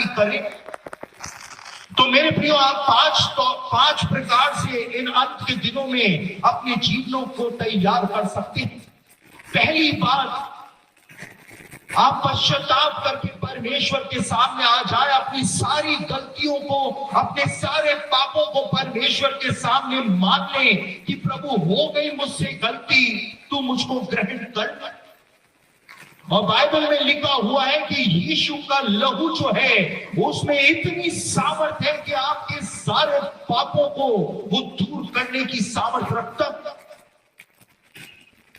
करें। तो मेरे प्रियो, आप पांच प्रकार से इन अंत के दिनों में अपने जीवनों को तैयार कर सकते हैं। पहली बात, आप पश्चाताप करके परमेश्वर के सामने आ जाए, अपनी सारी गलतियों को, अपने सारे पापों को परमेश्वर के सामने मान ले कि प्रभु हो गई मुझसे गलती, तू मुझको ग्रहण कर। और बाइबल में लिखा हुआ है कि यीशु का लहू जो है उसमें इतनी सामर्थ है कि आपके सारे पापों को वो दूर करने की सामर्थ रखता।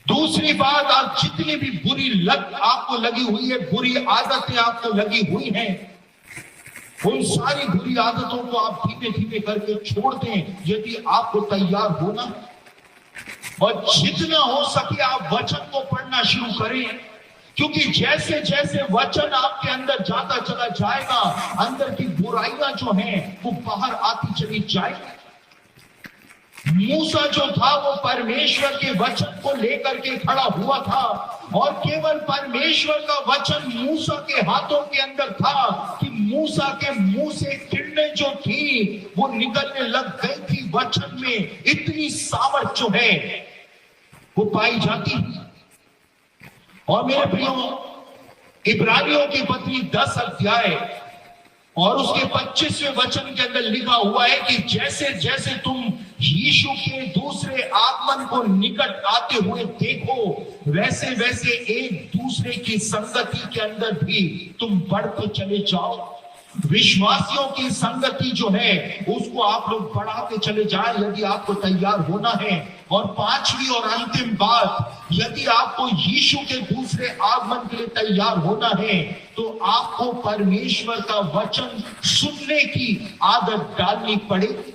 दूसरी बात, आप जितनी भी बुरी लत आपको लगी हुई है, बुरी आदतें आपको लगी हुई हैं, उन सारी बुरी आदतों को आप धीमे धीमे करके छोड़ दें यदि आपको तैयार होना। और जितना हो सके आप वचन को पढ़ना शुरू करें, क्योंकि जैसे जैसे वचन आपके अंदर जाता चला जाएगा, अंदर की बुराइयां जो हैं वो बाहर आती चली जाएगी। मूसा जो था वो परमेश्वर के वचन को लेकर के खड़ा हुआ था, और केवल परमेश्वर का वचन मूसा के हाथों के अंदर था कि मूसा के मुंह से किरणें जो थी वो निकलने लग गई थी। वचन में इतनी सामर्थ जो है वो पाई जाती। और मेरे प्रियो, इब्रानियों की पत्री 10 अध्याय और उसके 25वें वचन के अंदर लिखा हुआ है कि जैसे जैसे तुम यीशु के दूसरे आगमन को निकट आते हुए देखो, वैसे वैसे एक दूसरे की संगति के अंदर भी तुम बढ़ते चले जाओ। विश्वासियों की संगति जो है उसको आप लोग बढ़ाते चले जाए यदि आपको तैयार होना है। और पांचवी और अंतिम बात, यदि आपको यीशु के दूसरे आगमन के लिए तैयार होना है तो आपको परमेश्वर का वचन सुनने की आदत डालनी पड़ेगी।